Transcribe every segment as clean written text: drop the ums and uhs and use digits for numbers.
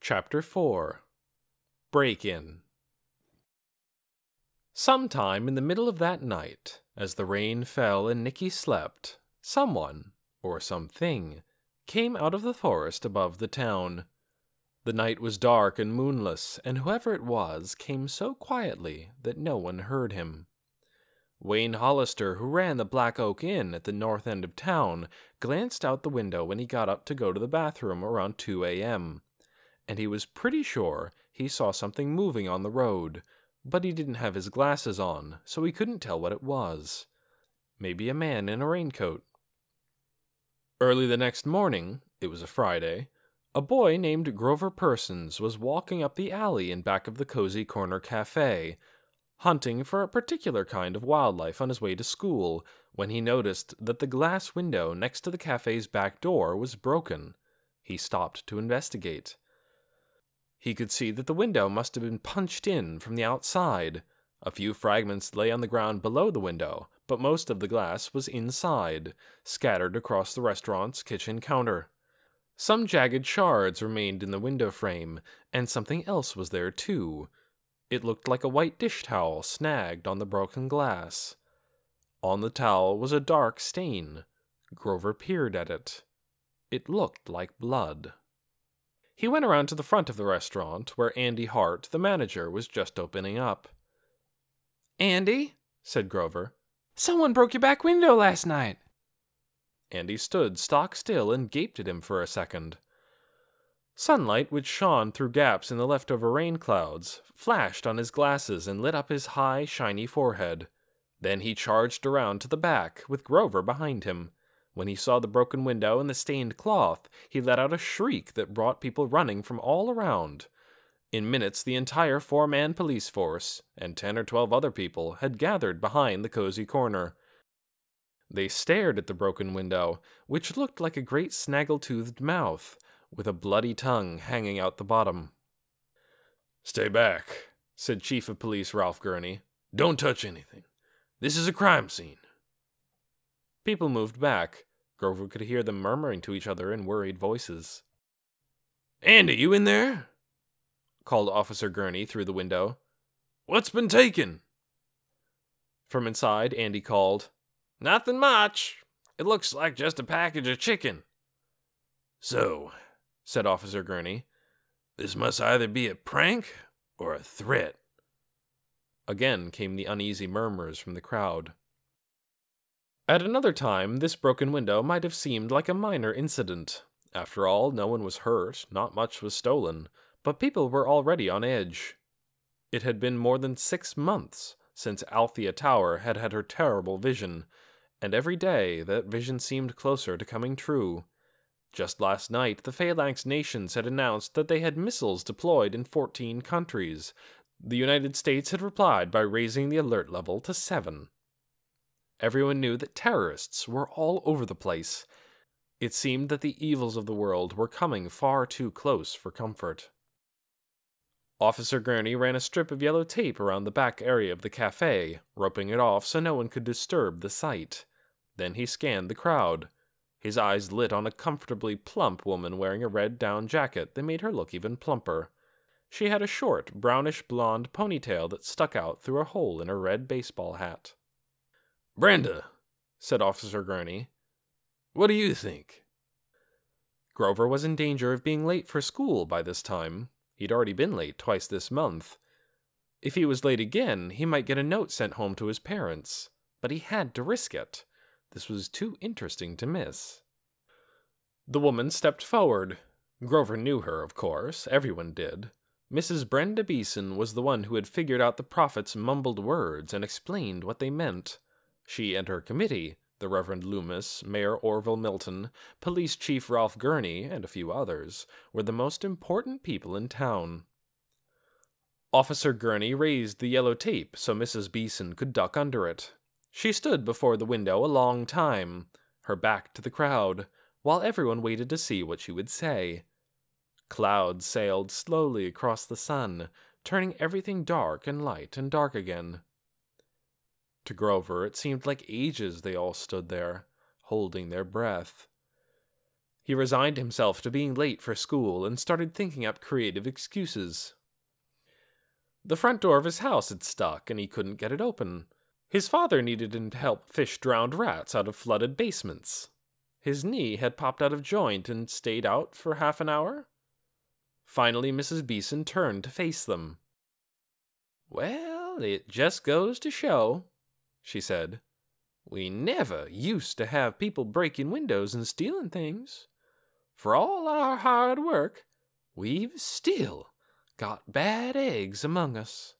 Chapter 4 Break-In. Sometime in the middle of that night, as the rain fell and Nicky slept, someone, or something, came out of the forest above the town. The night was dark and moonless, and whoever it was came so quietly that no one heard him. Wayne Hollister, who ran the Black Oak Inn at the north end of town, glanced out the window when he got up to go to the bathroom around 2 a.m., and he was pretty sure he saw something moving on the road, but he didn't have his glasses on, so he couldn't tell what it was. Maybe a man in a raincoat. Early the next morning, it was a Friday, a boy named Grover Persons was walking up the alley in back of the Cozy Corner Cafe, hunting for a particular kind of wildlife on his way to school, when he noticed that the glass window next to the cafe's back door was broken. He stopped to investigate. He could see that the window must have been punched in from the outside. A few fragments lay on the ground below the window, but most of the glass was inside, scattered across the restaurant's kitchen counter. Some jagged shards remained in the window frame, and something else was there too. It looked like a white dish towel snagged on the broken glass. On the towel was a dark stain. Grover peered at it. It looked like blood. He went around to the front of the restaurant, where Andy Hart, the manager, was just opening up. "Andy," said Grover, "someone broke your back window last night." Andy stood stock still and gaped at him for a second. Sunlight, which shone through gaps in the leftover rain clouds, flashed on his glasses and lit up his high, shiny forehead. Then he charged around to the back, with Grover behind him. When he saw the broken window and the stained cloth, he let out a shriek that brought people running from all around. In minutes, the entire 4-man police force, and 10 or 12 other people, had gathered behind the Cozy Corner. They stared at the broken window, which looked like a great snaggle-toothed mouth, with a bloody tongue hanging out the bottom. "Stay back," said Chief of Police Ralph Gurney. "Don't touch anything. This is a crime scene." People moved back. Grover could hear them murmuring to each other in worried voices. "Andy, you in there?" called Officer Gurney through the window. "What's been taken?" From inside, Andy called, "Nothing much. It looks like just a package of chicken." "So," said Officer Gurney, "this must either be a prank or a threat." Again came the uneasy murmurs from the crowd. At another time, this broken window might have seemed like a minor incident. After all, no one was hurt, not much was stolen, but people were already on edge. It had been more than 6 months since Althea Tower had had her terrible vision, and every day that vision seemed closer to coming true. Just last night, the Phalanx nations had announced that they had missiles deployed in 14 countries. The United States had replied by raising the alert level to 7. Everyone knew that terrorists were all over the place. It seemed that the evils of the world were coming far too close for comfort. Officer Gurney ran a strip of yellow tape around the back area of the cafe, roping it off so no one could disturb the sight. Then he scanned the crowd. His eyes lit on a comfortably plump woman wearing a red down jacket that made her look even plumper. She had a short, brownish-blonde ponytail that stuck out through a hole in her red baseball hat. "Brenda," said Officer Gurney, "what do you think?" Grover was in danger of being late for school by this time. He'd already been late twice this month. If he was late again, he might get a note sent home to his parents. But he had to risk it. This was too interesting to miss. The woman stepped forward. Grover knew her, of course. Everyone did. Mrs. Brenda Beeson was the one who had figured out the prophet's mumbled words and explained what they meant. She and her committee, the Reverend Loomis, Mayor Orville Milton, Police Chief Ralph Gurney, and a few others, were the most important people in town. Officer Gurney raised the yellow tape so Mrs. Beeson could duck under it. She stood before the window a long time, her back to the crowd, while everyone waited to see what she would say. Clouds sailed slowly across the sun, turning everything dark and light and dark again. To Grover, it seemed like ages they all stood there, holding their breath. He resigned himself to being late for school and started thinking up creative excuses. The front door of his house had stuck and he couldn't get it open. His father needed him to help fish drowned rats out of flooded basements. His knee had popped out of joint and stayed out for half an hour. Finally, Mrs. Beeson turned to face them. "Well, it just goes to show," she said. "We never used to have people breaking windows and stealing things. For all our hard work, we've still got bad eggs among us."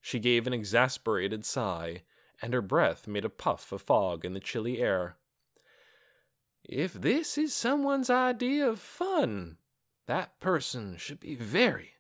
She gave an exasperated sigh, and her breath made a puff of fog in the chilly air. "If this is someone's idea of fun, that person should be very,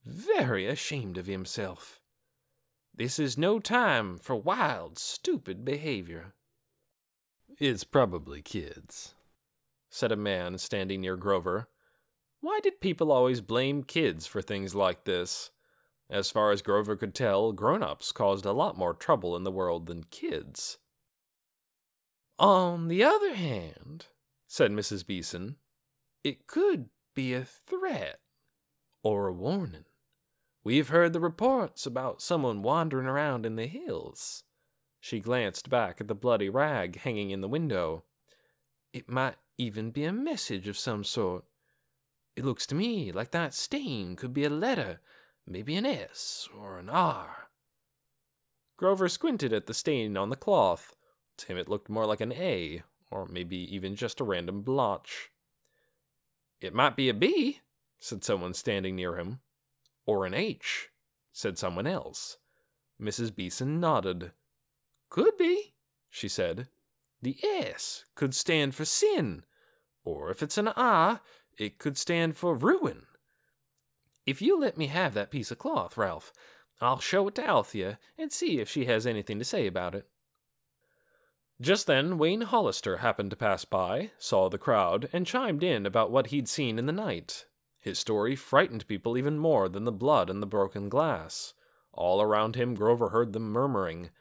very ashamed of himself. This is no time for wild, stupid behavior." "It's probably kids," said a man standing near Grover. Why did people always blame kids for things like this? As far as Grover could tell, grown-ups caused a lot more trouble in the world than kids. "On the other hand," said Mrs. Beeson, "it could be a threat or a warning. We've heard the reports about someone wandering around in the hills." She glanced back at the bloody rag hanging in the window. "It might even be a message of some sort. It looks to me like that stain could be a letter, maybe an S or an R." Grover squinted at the stain on the cloth. To him it looked more like an A, or maybe even just a random blotch. "It might be a B," said someone standing near him. "Or an H," said someone else. Mrs. Beeson nodded. "Could be," she said. "The S could stand for sin, or if it's an R, it could stand for ruin. If you let me have that piece of cloth, Ralph, I'll show it to Althea and see if she has anything to say about it." Just then Wayne Hollister happened to pass by, saw the crowd, and chimed in about what he'd seen in the night. His story frightened people even more than the blood and the broken glass. All around him Grover heard them murmuring,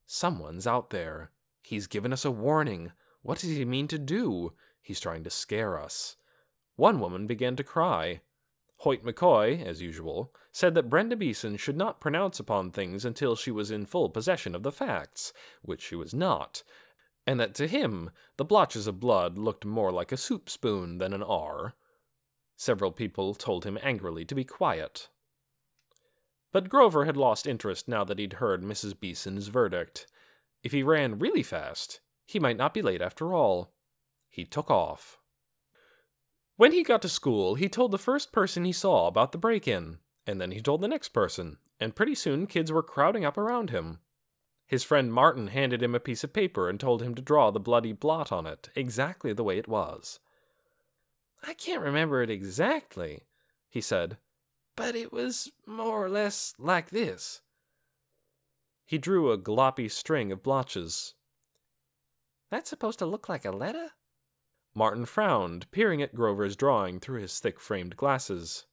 "Someone's out there. He's given us a warning. What does he mean to do? He's trying to scare us." One woman began to cry. Hoyt McCoy, as usual, said that Brenda Beeson should not pronounce upon things until she was in full possession of the facts, which she was not, and that to him the blotches of blood looked more like a soup spoon than an R. Several people told him angrily to be quiet. But Grover had lost interest now that he'd heard Mrs. Beeson's verdict. If he ran really fast, he might not be late after all. He took off. When he got to school, he told the first person he saw about the break-in, and then he told the next person, and pretty soon kids were crowding up around him. His friend Martin handed him a piece of paper and told him to draw the bloody blot on it, exactly the way it was. "I can't remember it exactly," he said, "but it was more or less like this." He drew a gloppy string of blotches. "That's supposed to look like a letter?" Martin frowned, peering at Grover's drawing through his thick-framed glasses.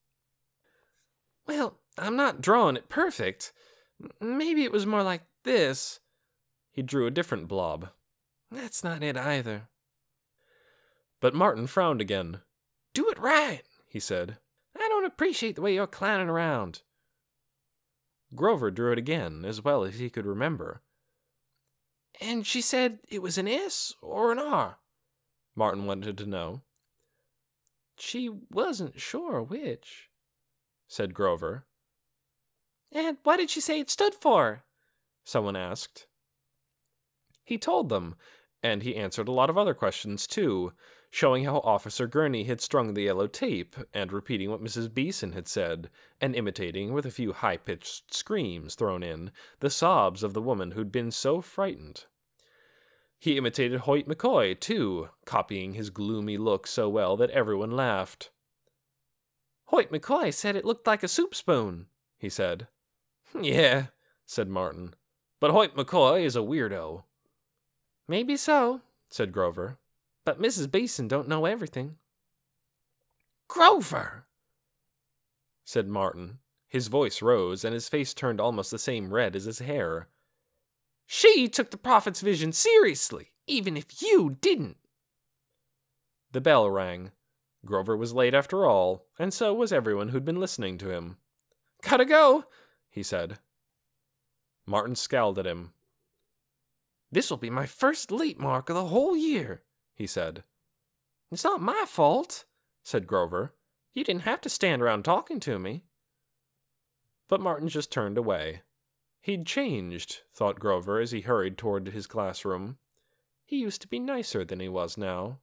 "Well, I'm not drawing it perfect. Maybe it was more like this." He drew a different blob. "That's not it either." But Martin frowned again. "Do it right," he said. "I don't appreciate the way you're clowning around." Grover drew it again, as well as he could remember. "And she said it was an S or an R?" Martin wanted to know. "She wasn't sure which," said Grover. "And what did she say it stood for?" someone asked. He told them, and he answered a lot of other questions too, showing how Officer Gurney had strung the yellow tape, and repeating what Mrs. Beeson had said, and imitating, with a few high-pitched screams thrown in, the sobs of the woman who'd been so frightened. He imitated Hoyt McCoy, too, copying his gloomy look so well that everyone laughed. "Hoyt McCoy said it looked like a soup spoon," he said. "Yeah," said Martin, "but Hoyt McCoy is a weirdo." "Maybe so," said Grover, "but Mrs. Beeson don't know everything." "Grover!" said Martin. His voice rose, and his face turned almost the same red as his hair. "She took the prophet's vision seriously, even if you didn't." The bell rang. Grover was late after all, and so was everyone who'd been listening to him. "Gotta go," he said. Martin scowled at him. "This'll be my first late mark of the whole year," he said. "It's not my fault," said Grover. "You didn't have to stand around talking to me." But Martin just turned away. He'd changed, thought Grover as he hurried toward his classroom. He used to be nicer than he was now.